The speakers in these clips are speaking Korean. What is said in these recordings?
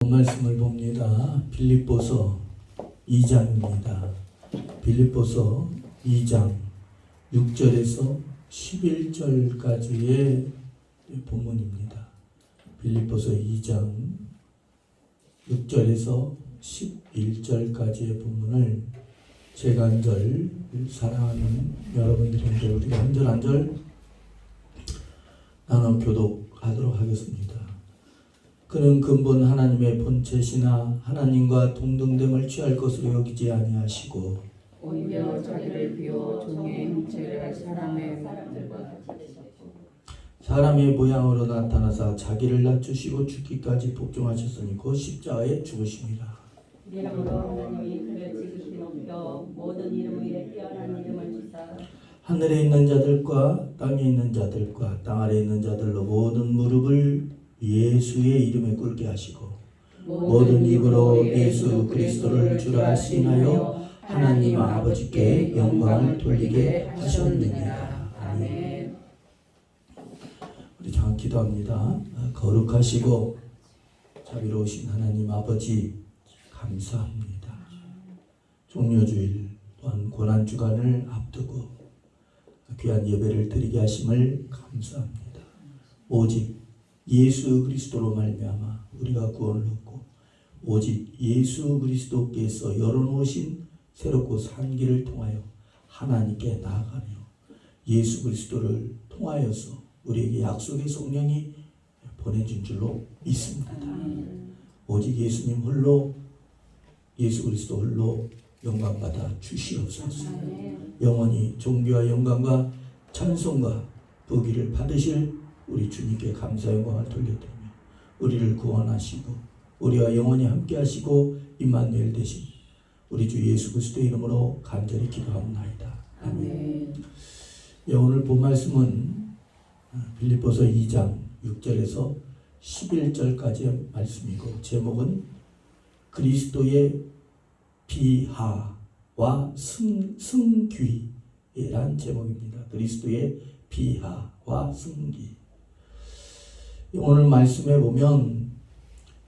말씀을 봅니다. 빌립보서 2장입니다. 빌립보서 2장 6절에서 11절까지의 본문입니다. 빌립보서 2장 6절에서 11절까지의 본문을 제가 한 절 사랑하는 여러분들에게 우리가 한 절 한 절 나눠 교독하도록 하겠습니다. 그는 근본 하나님의 본체시나 하나님과 동등됨을 취할 것으로 여기지 아니하시고 오히려 자기를 비워 종의 형체를 사람의 모양으로 나타나사 자기를 낮추시고 죽기까지 복종하셨으니 곧 십자가에 죽으심이라. 이러므로 하나님이 그를 지극히 높여 모든 이름 위에 뛰어난 이름을 주사 하늘에 있는 자들과 땅에 있는 자들과 땅 아래에 있는 자들로 모든 무릎을 예수의 이름에 꿇게 하시고 모든 입으로 예수 그리스도를 주라 시인하여 하나님 아버지께 영광을 돌리게 하셨느니라. 아멘. 우리 잠깐 기도합니다. 거룩하시고 자비로우신 하나님 아버지 감사합니다. 종료주일 또한 고난주간을 앞두고 귀한 예배를 드리게 하심을 감사합니다. 오직 예수 그리스도로 말미암아 우리가 구원을 얻고 오직 예수 그리스도께서 열어놓으신 새롭고 산 길을 통하여 하나님께 나아가며 예수 그리스도를 통하여서 우리에게 약속의 성령이 보내준 줄로 믿습니다. 오직 예수님 홀로 예수 그리스도 홀로 영광받아 주시옵소서. 영원히 존귀와 영광과 찬송과 부귀를 받으실 우리 주님께 감사 영광을 돌려드리며 우리를 구원하시고 우리와 영원히 함께 하시고 임마누엘 되신 우리 주 예수 그리스도의 이름으로 간절히 기도하옵나이다. 아멘. 오늘 본 말씀은 빌립보서 2장 6절에서 11절까지의 말씀이고 제목은 그리스도의 비하와 승귀란 제목입니다. 그리스도의 비하와 승귀. 오늘 말씀에 보면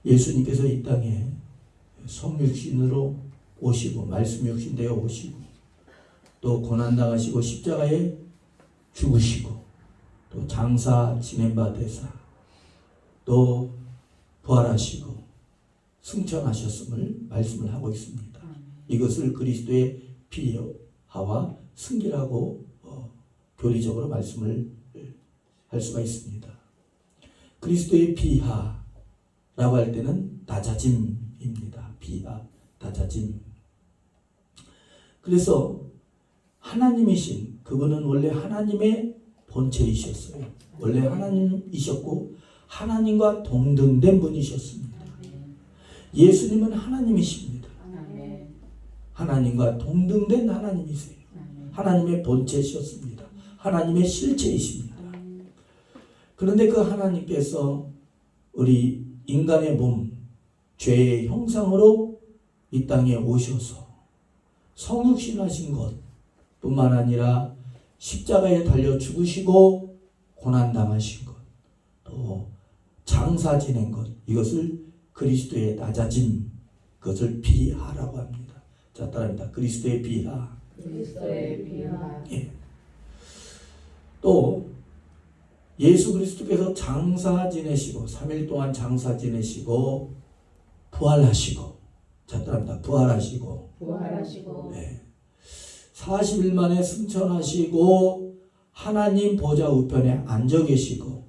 예수님께서 이 땅에 성육신으로 오시고 말씀 육신되어 오시고 또 고난당하시고 십자가에 죽으시고 또 장사 지낸 바 되사 또 부활하시고 승천하셨음을 말씀을 하고 있습니다. 이것을 그리스도의 비하와 승기라고 교리적으로 말씀을 할 수가 있습니다. 그리스도의 비하라고 할 때는 낮아짐입니다. 비하, 낮아짐. 그래서 하나님이신 그분은 원래 하나님의 본체이셨어요. 원래 하나님이셨고 하나님과 동등된 분이셨습니다. 예수님은 하나님이십니다. 하나님과 동등된 하나님이세요. 하나님의 본체이셨습니다. 하나님의 실체이십니다. 그런데 그 하나님께서 우리 인간의 몸, 죄의 형상으로 이 땅에 오셔서 성육신하신 것 뿐만 아니라 십자가에 달려 죽으시고 고난당하신 것, 또 장사 지낸 것, 이것을 그리스도의 낮아짐, 그것을 비하라고 합니다. 자, 따라합니다. 그리스도의 비하. 그리스도의 비하. 예. 또 예수 그리스도께서 장사 지내시고 3일 동안 장사 지내시고 부활하시고, 자, 따라합니다. 부활하시고 네. 40일 만에 승천하시고 하나님 보좌 우편에 앉아 계시고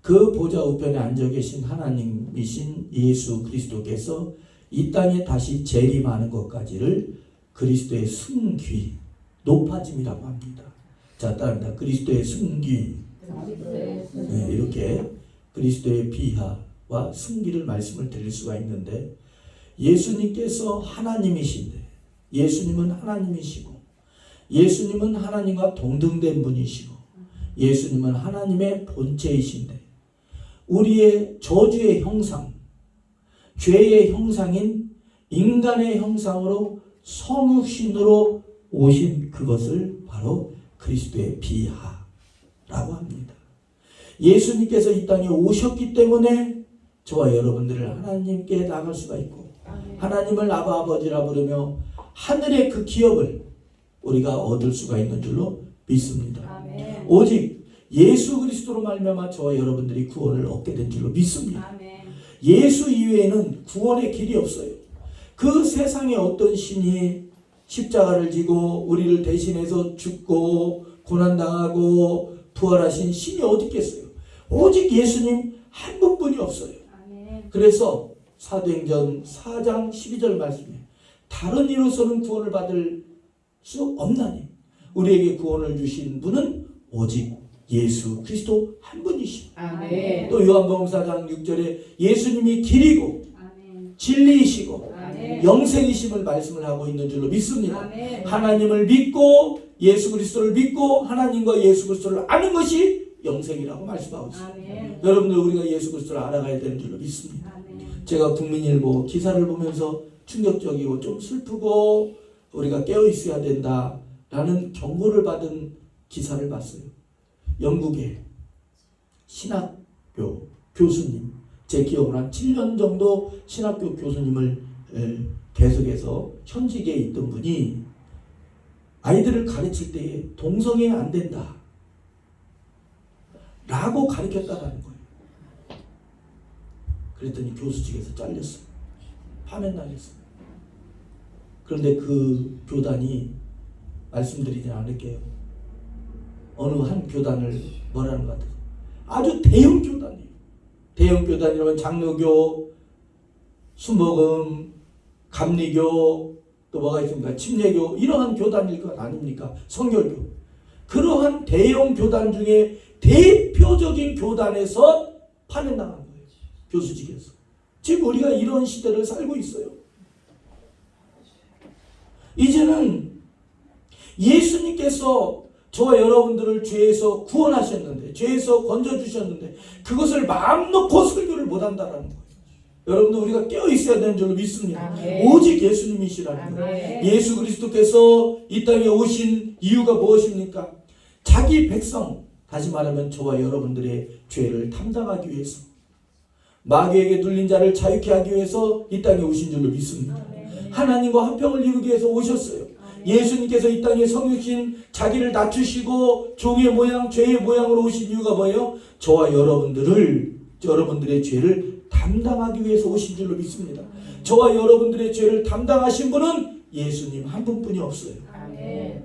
그 보좌 우편에 앉아 계신 하나님이신 예수 그리스도께서 이 땅에 다시 재림하는 것까지를 그리스도의 승귀, 높아짐이라고 합니다. 자, 따라합니다. 그리스도의 승귀. 네, 이렇게 그리스도의 비하와 승기를 말씀을 드릴 수가 있는데 예수님께서 하나님이신데 예수님은 하나님이시고 예수님은 하나님과 동등된 분이시고 예수님은 하나님의 본체이신데 우리의 저주의 형상, 죄의 형상인 인간의 형상으로 성육신으로 오신 그것을 바로 그리스도의 비하라고 합니다. 예수님께서 이 땅에 오셨기 때문에 저와 여러분들을 하나님께 나갈 수가 있고 하나님을 아바 아버지라 부르며 하늘의 그 기업을 우리가 얻을 수가 있는 줄로 믿습니다. 아멘. 오직 예수 그리스도로 말미암아 저와 여러분들이 구원을 얻게 된 줄로 믿습니다. 아멘. 예수 이외에는 구원의 길이 없어요. 그 세상에 어떤 신이 십자가를 지고 우리를 대신해서 죽고 고난당하고 부활하신 신이 어디 있겠어요? 오직 예수님 한 분뿐이 없어요. 아멘. 그래서 사도행전 4장 12절 말씀에 다른 이로서는 구원을 받을 수 없나니 우리에게 구원을 주신 분은 오직 예수 그리스도 한 분이십니다. 아멘. 또 요한복음 4장 6절에 예수님이 길이고 아멘. 진리이시고 아멘. 영생이심을 말씀을 하고 있는 줄로 믿습니다. 아멘. 하나님을 믿고 예수 그리스도를 믿고 하나님과 예수 그리스도를 아는 것이 영생이라고 말씀하고 있습니다. 아멘. 여러분들 우리가 예수 그리스도를 알아가야 되는 줄로 믿습니다. 아멘. 제가 국민일보 기사를 보면서 충격적이고 좀 슬프고 우리가 깨어 있어야 된다라는 경고를 받은 기사를 봤어요. 영국의 신학교 교수님, 제 기억으로 한 7년 정도 신학교 교수님을 계속해서 현직에 있던 분이 아이들을 가르칠 때 동성애 안 된다 라고 가르쳤다라는 거예요. 그랬더니 교수 측에서 잘렸어요. 파면당했어요. 그런데 그 교단이 말씀드리지 않을게요. 어느 한 교단을 뭐라는 것 같아요. 아주 대형 교단이에요. 대형 교단이라면 장로교, 순복음, 감리교, 또 뭐가 있습니까? 침례교, 이러한 교단일 것 아닙니까? 성결교. 그러한 대형 교단 중에 대표적인 교단에서 파면당한 거예요. 교수직에서. 지금 우리가 이런 시대를 살고 있어요. 이제는 예수님께서 저와 여러분들을 죄에서 구원하셨는데, 죄에서 건져주셨는데 그것을 마음 놓고 설교를 못한다라는 거예요. 여러분들 우리가 깨어있어야 되는 줄로 믿습니다. 아멘. 오직 예수님이시라는 거예요. 아멘. 예수 그리스도께서 이 땅에 오신 이유가 무엇입니까? 자기 백성, 다시 말하면 저와 여러분들의 죄를 담당하기 위해서, 마귀에게 눌린 자를 자유케 하기 위해서 이 땅에 오신 줄로 믿습니다. 하나님과 화평을 이루기 위해서 오셨어요. 예수님께서 이 땅에 성육신 자기를 낮추시고 종의 모양, 죄의 모양으로 오신 이유가 뭐예요? 저와 여러분들의 죄를 담당하기 위해서 오신 줄로 믿습니다. 저와 여러분들의 죄를 담당하신 분은 예수님 한 분뿐이 없어요. 아멘.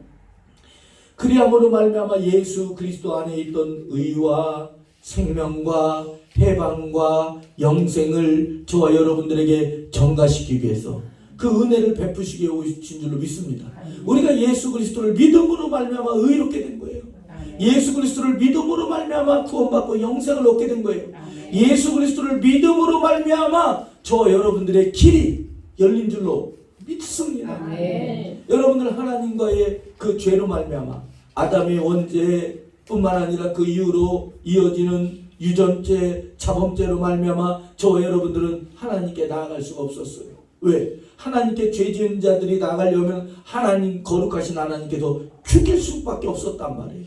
그리함으로 말미암아 예수 그리스도 안에 있던 의와 생명과 해방과 영생을 저와 여러분들에게 전가시키기 위해서 그 은혜를 베푸시기에 오신 줄로 믿습니다. 우리가 예수 그리스도를 믿음으로 말미암아 의롭게 된 거예요. 예수 그리스도를 믿음으로 말미암아 구원받고 영생을 얻게 된 거예요. 예수 그리스도를 믿음으로 말미암아 저와 여러분들의 길이 열린 줄로 믿습니다. 아멘. 여러분들 하나님과의 그 죄로 말미암아 아담의 원죄뿐만 아니라 그 이후로 이어지는 유전죄, 자범죄로 말미암아 저와 여러분들은 하나님께 나아갈 수가 없었어요. 왜? 하나님께 죄 지은 자들이 나가려면 하나님, 거룩하신 하나님께서 죽일 수밖에 없었단 말이에요.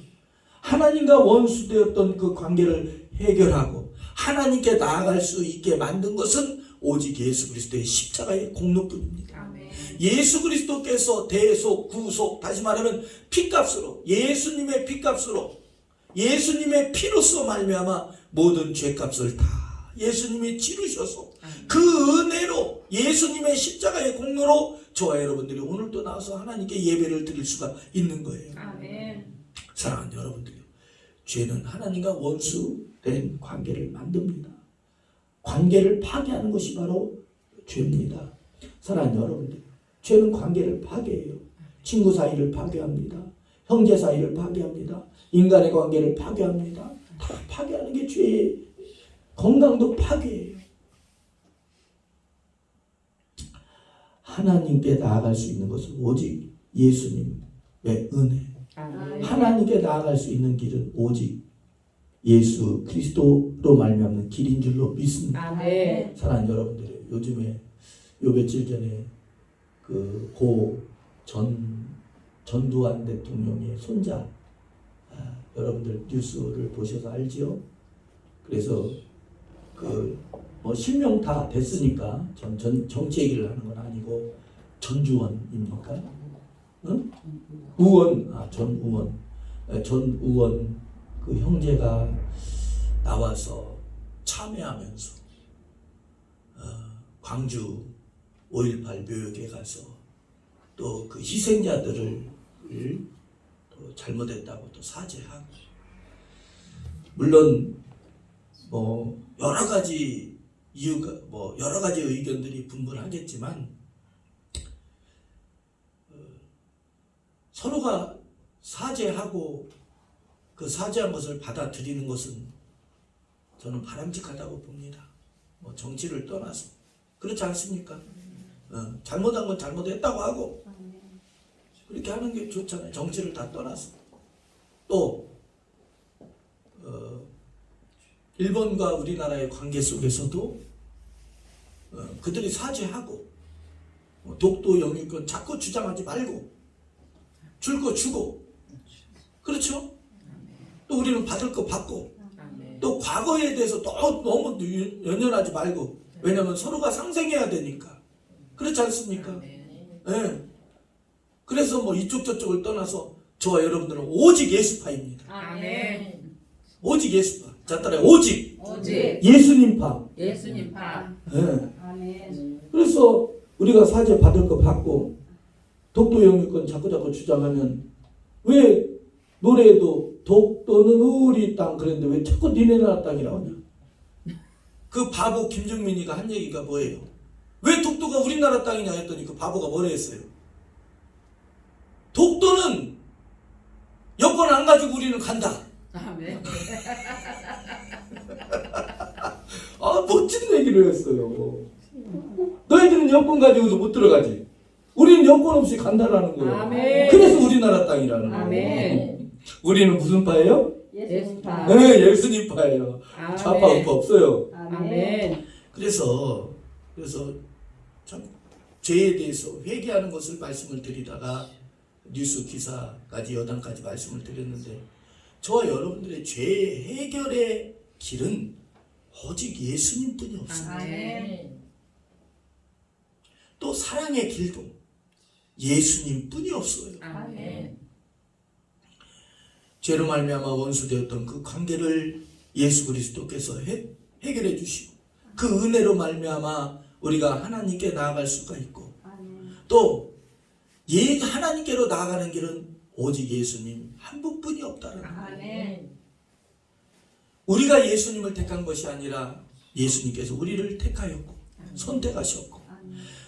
하나님과 원수되었던 그 관계를 해결하고 하나님께 나아갈 수 있게 만든 것은 오직 예수 그리스도의 십자가의 공로뿐입니다. 아멘. 예수 그리스도께서 대속, 구속, 다시 말하면 피값으로, 예수님의 피값으로, 예수님의 피로써 말미암아 모든 죄값을 다 예수님이 치르셔서 그 은혜로 예수님의 십자가의 공로로 저와 여러분들이 오늘도 나와서 하나님께 예배를 드릴 수가 있는 거예요. 아멘. 사랑하는 여러분들요, 죄는 하나님과 원수된 관계를 만듭니다. 관계를 파괴하는 것이 바로 죄입니다. 사랑하는 여러분들, 죄는 관계를 파괴해요. 친구 사이를 파괴합니다. 형제 사이를 파괴합니다. 인간의 관계를 파괴합니다. 다 파괴하는 게 죄의 건강도 파괴해요. 하나님께 나아갈 수 있는 것은 오직 예수님의 은혜. 아멘. 하나님께 나아갈 수 있는 길은 오직 예수 그리스도로 말미암는 길인 줄로 믿습니다. 아멘. 사랑하는 여러분들, 요즘에 요 며칠 전에 그 고 전두환 대통령의 손자, 여러분들 뉴스를 보셔서 알지요? 그래서 그 뭐 실명 다 됐으니까 정치 얘기를 하는 건 아니고 전주원입니까? 응? 우원, 전 우원. 전 우원 그 형제가 나와서 참여하면서 광주 5.18 묘역에 가서 또 그 희생자들을 또 잘못했다고 또 사죄하고, 물론 뭐 여러 가지 이유가 뭐 여러 가지 의견들이 분분하겠지만 서로가 사죄하고 그 사죄한 것을 받아들이는 것은 저는 바람직하다고 봅니다. 뭐 정치를 떠나서 그렇지 않습니까? 잘못한 건 잘못했다고 하고 그렇게 하는 게 좋잖아요. 정치를 다 떠나서. 또 일본과 우리나라의 관계 속에서도 그들이 사죄하고 독도 영유권 자꾸 주장하지 말고 줄 거 주고, 그렇죠? 또 우리는 받을 거 받고, 또 과거에 대해서 너무 연연하지 말고, 왜냐하면 서로가 상생해야 되니까. 그렇지 않습니까? 네. 그래서 뭐 이쪽 저쪽을 떠나서 저와 여러분들은 오직 예수파입니다. 아멘. 오직 예수파. 자, 따라요. 오직 오직 예수님파. 예수님파. 네. 아멘. 그래서 우리가 사죄 받을 거 받고 독도 영유권 자꾸 주장하면, 왜 노래에도 독도는 우리 땅 그랬는데 왜 자꾸 니네 나라 땅이라고 하냐? 그 바보 김정민이가 한 얘기가 뭐예요? 왜 독도가 우리나라 땅이냐 했더니 그 바보가 뭐라 했어요? 독도는 여권 안 가지고 우리는 간다. 아멘. 멋진 얘기를 했어요. 너희들은 여권 가지고도 못 들어가지. 우리는 여권 없이 간다라는 거예요. 아멘. 그래서 우리나라 땅이라는 거예요. 아멘. 우리는 무슨 파예요? 예수파. 네, 예수님파예요. 아멘. 좌파 우파 없어요. 아멘. 그래서 참 죄에 대해서 회개하는 것을 말씀을 드리다가 뉴스 기사까지 여당까지 말씀을 드렸는데, 저와 여러분들의 죄 해결의 길은 오직 예수님뿐이 없습니다. 아멘. 또 사랑의 길도 예수님뿐이 없어요. 아멘. 죄로 말미암아 원수되었던 그 관계를 예수 그리스도께서 해결해 주시고, 그 은혜로 말미암아 우리가 하나님께 나아갈 수가 있고, 또 하나님께로 나아가는 길은 오직 예수님 한 분뿐이 없다는 거예요. 아멘. 우리가 예수님을 택한 것이 아니라 예수님께서 우리를 택하였고 선택하셨고,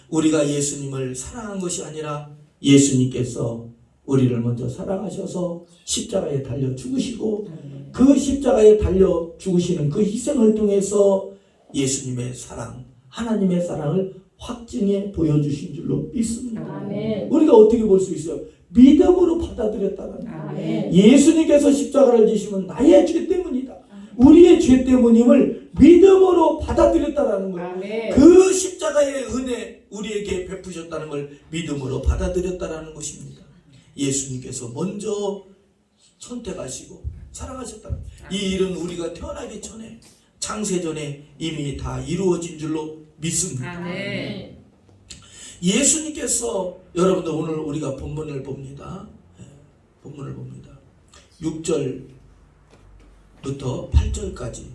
우리가 예수님을 사랑한 것이 아니라 예수님께서 우리를 먼저 사랑하셔서 십자가에 달려 죽으시고, 그 십자가에 달려 죽으시는 그 희생을 통해서 예수님의 사랑, 하나님의 사랑을 확증해 보여주신 줄로 믿습니다. 아멘. 우리가 어떻게 볼 수 있어요? 믿음으로 받아들였다는 거예요. 아멘. 예수님께서 십자가를 지시면 나의 죄 때문이다, 우리의 죄 때문임을 믿음으로 받아들였다는 거예요. 아멘. 그 십자가의 은혜 우리에게 베푸셨다는 걸 믿음으로 받아들였다는 것입니다. 예수님께서 먼저 선택하시고 사랑하셨다는 거예요. 이 일은 우리가 태어나기 전에, 창세전에 이미 다 이루어진 줄로 믿습니다. 아멘. 예수님께서, 여러분들 오늘 우리가 본문을 봅니다. 본문을 봅니다. 6절부터 8절까지,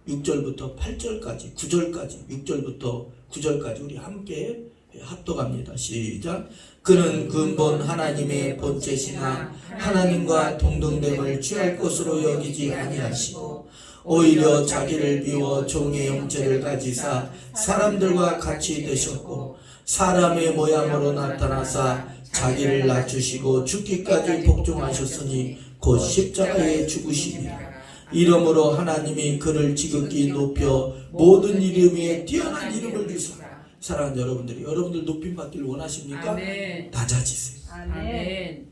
6절부터 8절까지, 9절까지, 6절부터 9절까지 우리 함께 합독합니다. 시작. 그는 근본 하나님의 본체시나 하나님과 동등됨을 취할 것으로 여기지 아니하시고 오히려 자기를 비워 종의 형체를 가지사 사람들과 같이 되셨고 사람의 모양으로 나타나사 자기를 낮추시고 죽기까지 복종하셨으니 곧 십자가에 죽으시니라. 이러므로 하나님이 그를 지극히 높여 모든 이름 위에 뛰어난 이름을 주사. 사랑하는 여러분들이, 여러분들 높임 받기를 원하십니까? 아멘. 낮아지세요. 아멘.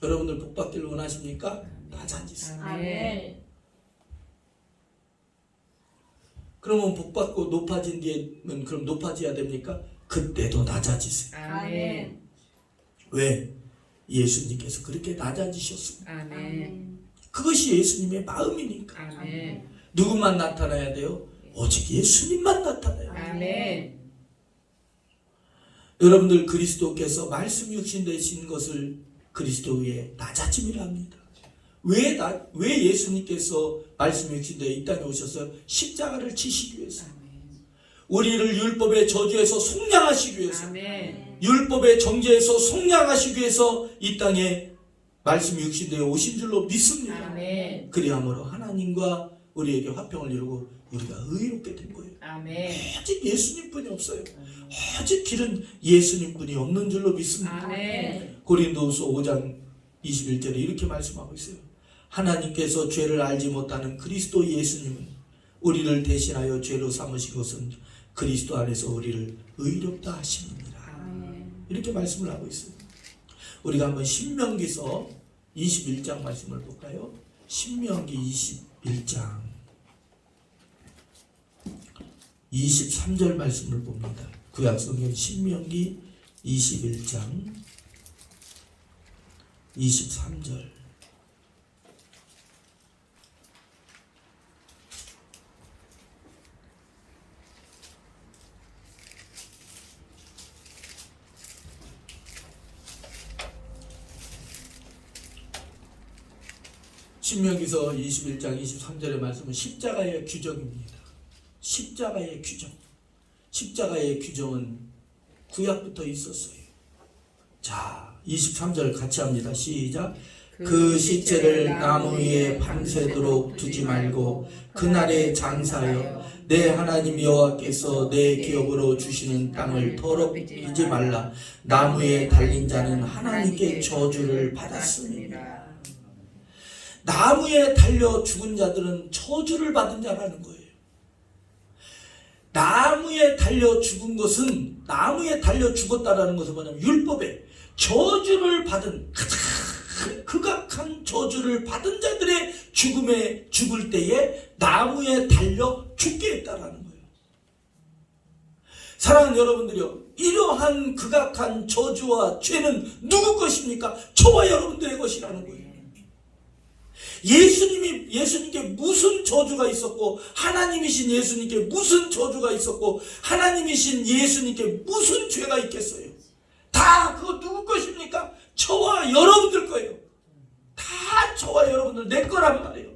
여러분들 복 받기를 원하십니까? 낮아지세요. 아멘. 그러면 복 받고 높아진 뒤에는 그럼 높아져야 됩니까? 그때도 낮아지세요. 아멘. 왜? 예수님께서 그렇게 낮아지셨습니다. 아멘. 그것이 예수님의 마음이니까. 아멘. 누구만 나타나야 돼요? 오직 예수님만 나타나요. 아멘. 여러분들 그리스도께서 말씀 육신 되신 것을 그리스도의 낮아짐이라 합니다. 왜 예수님께서 말씀 육신 되어 이 땅에 오셔서 십자가를 지시기 위해서, 우리를 율법의 저주에서 속량하시기 위해서, 아멘. 율법의 정죄에서 속량하시기 위해서 이 땅에 말씀 육신 되어 오신 줄로 믿습니다. 아멘. 그리함으로 하나님과 우리에게 화평을 이루고 우리가 의롭게 된 거예요. 아멘. 오직 예수님뿐이 없어요. 오직 길은 예수님뿐이 없는 줄로 믿습니다. 아멘. 고린도후서 5장 21절에 이렇게 말씀하고 있어요. 하나님께서 죄를 알지 못하는 그리스도 예수님은 우리를 대신하여 죄로 삼으신 것은 그리스도 안에서 우리를 의롭다 하심이니라. 아멘. 이렇게 말씀을 하고 있어요. 우리가 한번 신명기서 21장 말씀을 볼까요? 신명기 21장 23절 말씀을 봅니다. 구약성경 신명기 21장 23절. 신명기서 21장 23절의 말씀은 십자가의 규정입니다. 십자가의 규정. 십자가의 규정은 구약부터 있었어요. 자, 23절 같이 합니다. 시작. 그 시체를 나무 위에 밤새도록 두지 말고 그날에 장사하여 내 하나님 여호와께서 내 기업으로 주시는 땅을 더럽히지 말라. 나무에 달린 자는 하나님께 저주를 받았습니다. 나무에 달려 죽은 자들은 저주를 받은 자라는 거예요. 나무에 달려 죽은 것은, 나무에 달려 죽었다라는 것은 뭐냐면 율법에 저주를 받은, 가장 극악한 저주를 받은 자들의 죽음에 죽을 때에 나무에 달려 죽게 했다라는 거예요. 사랑하는 여러분들이요, 이러한 극악한 저주와 죄는 누구 것입니까? 저와 여러분들의 것이라는 거예요. 예수님께 무슨 저주가 있었고, 하나님이신 예수님께 무슨 저주가 있었고, 하나님이신 예수님께 무슨 죄가 있겠어요? 다 그거 누구 것입니까? 저와 여러분들 거예요. 다 저와 여러분들 내 거란 말이에요.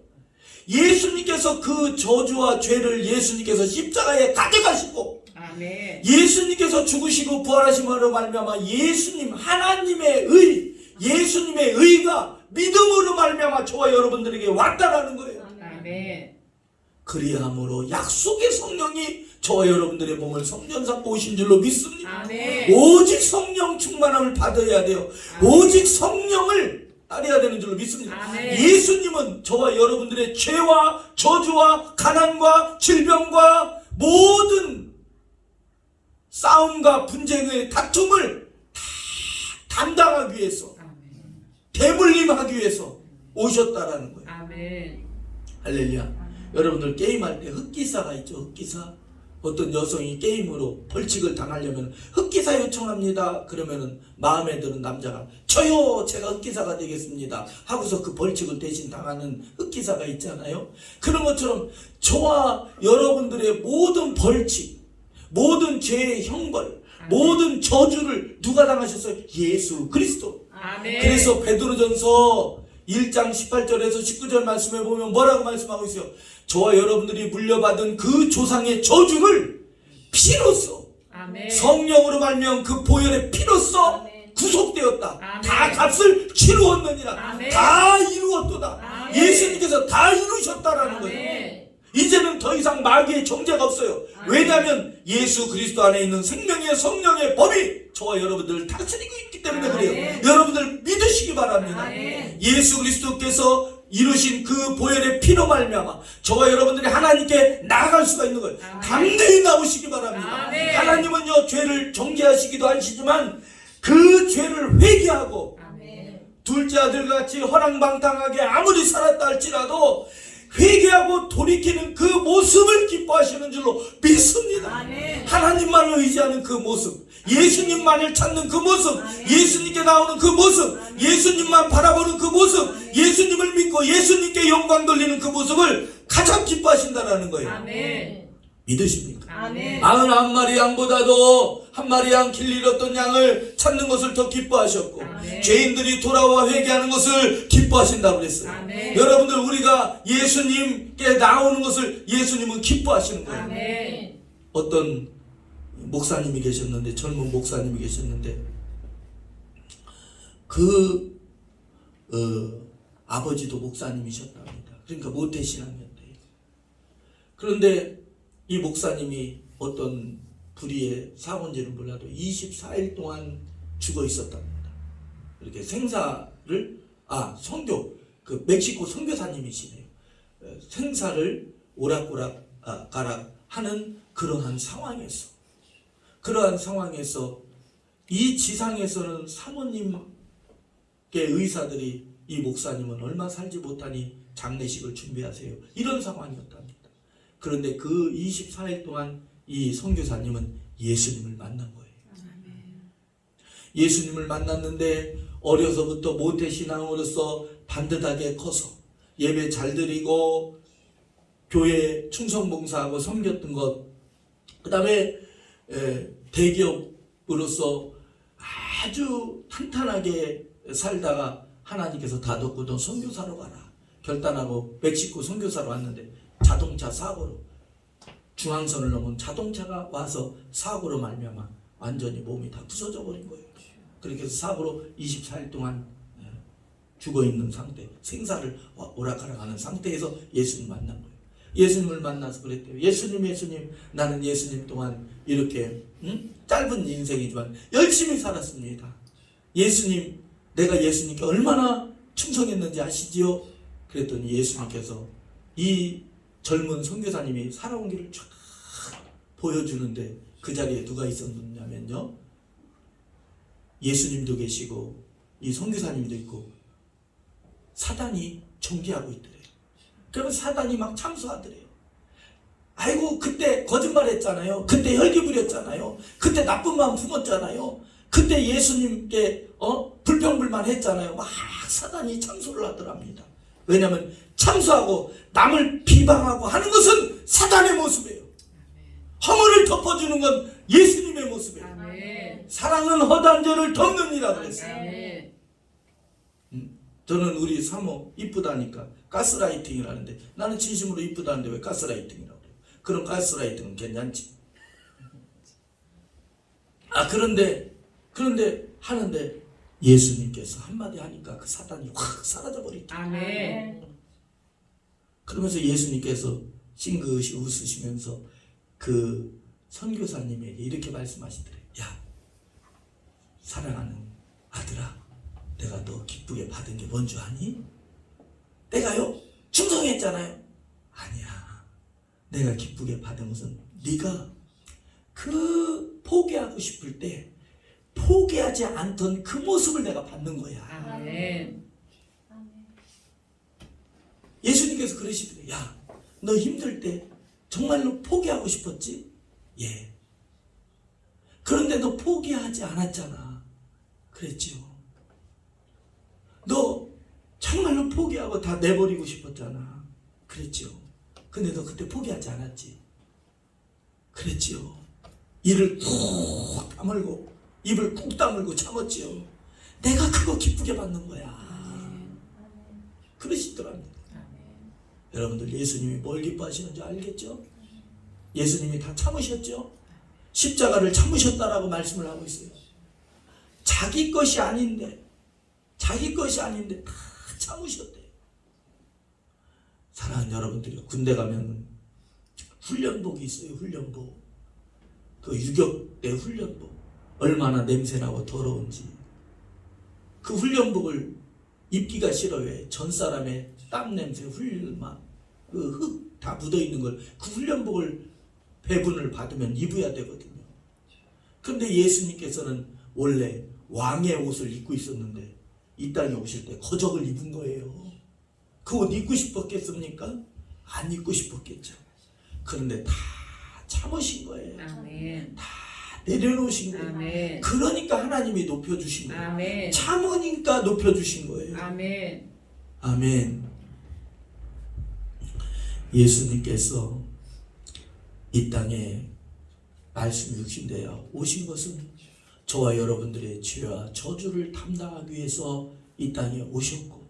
예수님께서 그 저주와 죄를 예수님께서 십자가에 가져가시고, 아멘. 예수님께서 죽으시고 부활하심으로 말미암아 예수님 하나님의 의, 예수님의 의가 믿음으로 말미암아 저와 여러분들에게 왔다라는 거예요. 아멘. 그리함으로 약속의 성령이 저와 여러분들의 몸을 성전 삼고 오신 줄로 믿습니다. 아멘. 오직 성령 충만함을 받아야 돼요. 오직 성령을 따라야 되는 줄로 믿습니다. 아멘. 예수님은 저와 여러분들의 죄와 저주와 가난과 질병과 모든 싸움과 분쟁의 다툼을 다 담당하기 위해서, 대물림하기 위해서 오셨다라는 거예요. 아멘. 할렐루야. 여러분들 게임할 때 흑기사가 있죠. 흑기사. 어떤 여성이 게임으로 벌칙을 당하려면 흑기사 요청합니다. 그러면은 마음에 드는 남자가 저요, 제가 흑기사가 되겠습니다 하고서 그 벌칙을 대신 당하는 흑기사가 있잖아요. 그런 것처럼 저와 여러분들의 모든 벌칙, 모든 죄의 형벌, 모든 저주를 누가 당하셨어요? 예수 그리스도. 아멘. 그래서 베드로전서 1장 18절에서 19절 말씀에 보면 뭐라고 말씀하고 있어요? 저와 여러분들이 물려받은 그 조상의 저주를 피로써, 아멘. 성령으로 말미암은 그 보혈의 피로써 구속되었다. 아멘. 다 값을 치루었느니라. 아멘. 다 이루었도다. 아멘. 예수님께서 다 이루셨다라는 거예요. 아멘. 이제는 더 이상 마귀의 정죄가 없어요. 왜냐하면 예수 그리스도 안에 있는 생명의 성령의 법이 저와 여러분들을 다스리고 있기 때문에 그래요. 아멘. 여러분들 믿으시기 바랍니다. 아멘. 예수 그리스도께서 이루신 그 보혈의 피로 말미암아 저와 여러분들이 하나님께 나아갈 수가 있는 거예요. 아멘. 담대히 나오시기 바랍니다. 아멘. 하나님은요, 죄를 정죄하시기도 하시지만 그 죄를 회개하고 아멘. 둘째 아들같이 허랑방탕하게 아무리 살았다 할지라도 회개하고 돌이키는 그 모습을 기뻐하시는 줄로 믿습니다. 아멘. 하나님만을 의지하는 그 모습, 예수님만을 찾는 그 모습, 예수님께 나오는 그 모습, 예수님만 바라보는 그 모습, 예수님을 믿고 예수님께 영광 돌리는 그 모습을 가장 기뻐하신다라는 거예요. 아멘. 믿으십니까? 아멘. 91마리 양보다도 한 마리 양 길 잃었던 양을 찾는 것을 더 기뻐하셨고, 아멘. 죄인들이 돌아와 회개하는 것을 기뻐하신다고 그랬어요. 아멘. 여러분들, 우리가 예수님께 나오는 것을 예수님은 기뻐하시는 거예요. 아멘. 어떤 목사님이 계셨는데, 젊은 목사님이 계셨는데, 아버지도 목사님이셨답니다. 그러니까 모태신앙이었대요. 그런데 이 목사님이 어떤 불의의 사고인지는 몰라도 24일 동안 죽어 있었답니다. 이렇게 생사를, 그 멕시코 선교사님이시네요. 생사를 오락가락 하는 그러한 상황에서 이 지상에서는 사모님께 의사들이 이 목사님은 얼마 살지 못하니 장례식을 준비하세요, 이런 상황이었답니다. 그런데 그 24일 동안 이 선교사님은 예수님을 만난 거예요. 예수님을 만났는데 어려서부터 모태신앙으로서 반듯하게 커서 예배 잘 드리고 교회 충성봉사하고 섬겼던 것, 그 다음에 대기업으로서 아주 탄탄하게 살다가 하나님께서 다독고 너 선교사로 가라 결단하고 멕시코 선교사로 왔는데 자동차 사고로, 중앙선을 넘은 자동차가 와서 사고로 말미암아 완전히 몸이 다 부서져 버린 거예요. 그렇게 해서 사고로 24일 동안 죽어있는 상태, 생사를 오락가락하는 상태에서 예수님 만난 거예요. 예수님을 만나서 그랬대요. 예수님, 나는 예수님 동안 이렇게 짧은 인생이지만 열심히 살았습니다. 예수님, 내가 예수님께 얼마나 충성했는지 아시지요? 그랬더니 예수님께서 이 젊은 선교사님이 살아온 길을 쫙 보여주는데 그 자리에 누가 있었냐면요, 예수님도 계시고 이 선교사님도 있고 사단이 존귀하고 있더래요. 그러면 사단이 막 참수하더래요. 아이고, 그때 거짓말했잖아요. 그때 혈기 부렸잖아요. 그때 나쁜 마음 품었잖아요. 그때 예수님께 불평불만 했잖아요. 막 사단이 참수를 하더랍니다. 왜냐하면 참수하고 남을 비방하고 하는 것은 사단의 모습이에요. 허물을 덮어주는 건 예수님의 모습이에요. 아멘. 사랑은 허다한 죄를 덮느니라 그랬어요. 아멘. 저는 우리 사모 이쁘다니까 가스라이팅이라는데, 나는 진심으로 이쁘다는데 왜 가스라이팅이라고 그래요? 그런 가스라이팅은 괜찮지. 그런데 하는데 예수님께서 한마디 하니까 그 사단이 확 사라져버리죠. 아멘. 그러면서 예수님께서 싱긋이 웃으시면서 그 선교사님에게 이렇게 말씀하시더래요. 야, 사랑하는 아들아, 내가 너 기쁘게 받은 게 뭔 줄 아니? 내가요? 충성했잖아요. 아니야. 내가 기쁘게 받은 것은 네가 그 포기하고 싶을 때 포기하지 않던 그 모습을 내가 받는 거야. 아멘. 예수님께서 그러시더래요. 야, 너 힘들 때 정말로 포기하고 싶었지? 예. 그런데 너 포기하지 않았잖아. 그랬지요. 너 정말로 포기하고 다 내버리고 싶었잖아. 그랬지요. 근데 너 그때 포기하지 않았지. 그랬지요. 이를 푹 다물고 입을 꾹 다물고 참았지요. 내가 그거 기쁘게 받는 거야. 그러시더랍니다. 여러분들, 예수님이 뭘 기뻐하시는지 알겠죠? 예수님이 다 참으셨죠? 십자가를 참으셨다라고 말씀을 하고 있어요. 자기 것이 아닌데 다 참으셨대요. 사랑하는 여러분들이, 군대 가면 훈련복이 있어요. 훈련복. 그 유격대 훈련복. 얼마나 냄새나고 더러운지. 그 훈련복을 입기가 싫어요. 전 사람의 땀 냄새, 훌막, 그 흙 다 묻어 있는 걸, 그 훈련복을 배분을 받으면 입어야 되거든요. 그런데 예수님께서는 원래 왕의 옷을 입고 있었는데 이 땅에 오실 때 거적을 입은 거예요. 그 옷 입고 싶었겠습니까? 안 입고 싶었겠죠. 그런데 다 참으신 거예요. 아멘. 다 내려놓으신 거예요. 아멘. 그러니까 하나님이 높여주신 거예요. 아멘. 참으니까 높여주신 거예요. 아멘. 아멘. 예수님께서 이 땅에 말씀 육신되어 오신 것은 저와 여러분들의 죄와 저주를 담당하기 위해서 이 땅에 오셨고,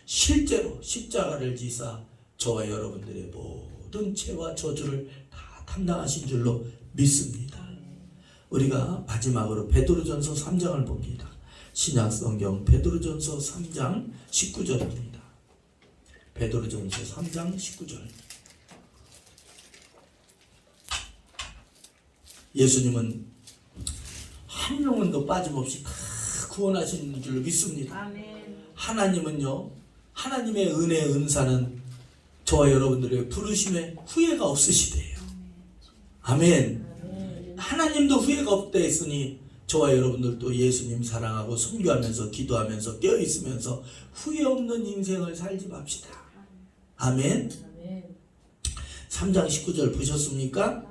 실제로 십자가를 지사 저와 여러분들의 모든 죄와 저주를 다 담당하신 줄로 믿습니다. 우리가 마지막으로 베드로전서 3장을 봅니다. 신약성경 베드로전서 3장 19절입니다. 베드로전서 3장 19절. 예수님은 한 영혼도 빠짐없이 다 구원하시는 줄로 믿습니다. 아멘. 하나님은요, 하나님의 은혜 은사는 저와 여러분들의 부르심에 후회가 없으시대요. 아멘. 하나님도 후회가 없다 했으니 저와 여러분들도 예수님 사랑하고 선교하면서 기도하면서 깨어있으면서 후회 없는 인생을 살지 맙시다. 아멘. 3장 19절 보셨습니까?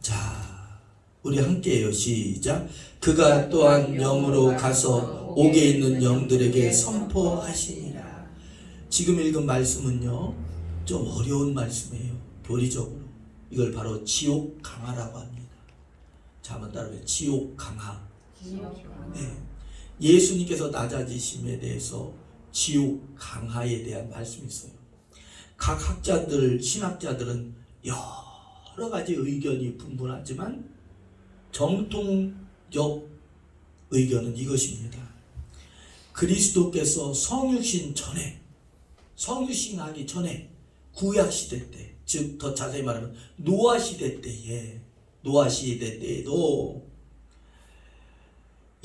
자, 우리 함께해요. 시작. 그가 또한 영으로 가서 옥에 있는 영들에게 선포하시니라. 지금 읽은 말씀은요, 좀 어려운 말씀이에요. 교리적으로. 이걸 바로 지옥 강화라고 합니다. 자, 한번 따라해요. 지옥 강화. 네. 예수님께서 낮아지심에 대해서 지옥 강화에 대한 말씀이 있어요. 각 학자들, 신학자들은 여러 가지 의견이 분분하지만 정통적 의견은 이것입니다. 그리스도께서 성육신 전에, 성육신하기 전에 구약 시대 때, 즉 더 자세히 말하면 노아 시대 때에, 노아 시대 때에도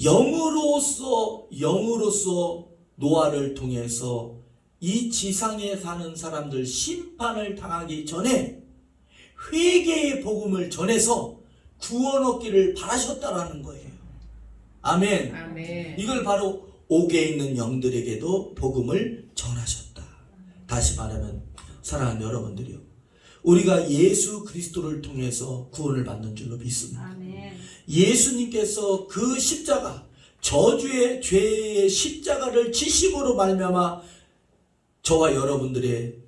영으로서 노아를 통해서 이 지상에 사는 사람들 심판을 당하기 전에 회개의 복음을 전해서 구원 얻기를 바라셨다라는 거예요. 아멘. 아멘. 이걸 바로 옥에 있는 영들에게도 복음을 전하셨다. 다시 말하면 사랑하는 여러분들이요, 우리가 예수 그리스도를 통해서 구원을 받는 줄로 믿습니다. 아멘. 예수님께서 그 십자가, 저주의 죄의 십자가를 지심으로 말미암아 저와 여러분들의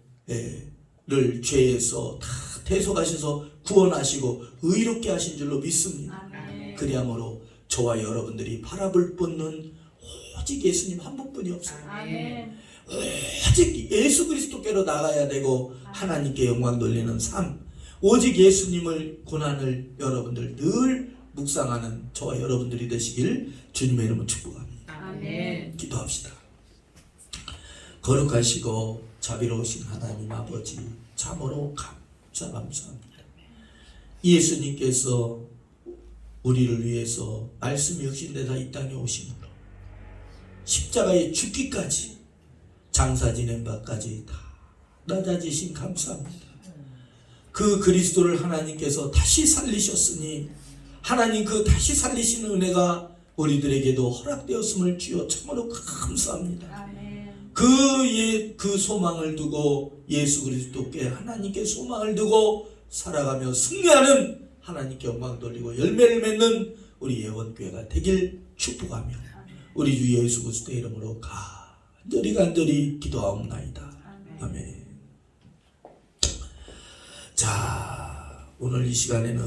를 죄에서 다 대속하셔서 구원하시고 의롭게 하신 줄로 믿습니다. 아멘. 그리하므로 저와 여러분들이 바라볼 분은 오직 예수님 한 분뿐이 없어요. 아멘. 오직 예수 그리스도께로 나가야 되고 하나님께 영광 돌리는 삶, 오직 예수님을 고난을 여러분들 늘 묵상하는 저와 여러분들이 되시길 주님의 이름으로 축복합니다. 아멘. 기도합시다. 거룩하시고 자비로우신 하나님 아버지, 참으로 감사합니다. 예수님께서 우리를 위해서 말씀이 혁신되사 이 땅에 오심으로 십자가에 죽기까지, 장사 지낸 바까지 다 낮아지신 감사합니다. 그 그리스도를 하나님께서 다시 살리셨으니 하나님 그 다시 살리시는 은혜가 우리들에게도 허락되었음을 주여 참으로 감사합니다. 아멘. 그 소망을 두고 예수 그리스도께 하나님께 소망을 두고 살아가며 승리하는, 하나님께 영광 돌리고 열매를 맺는 우리 예원교회가 되길 축복하며 우리 주 예수 그리스도의 이름으로 간절히 기도하옵나이다. 아멘. 자, 오늘 이 시간에는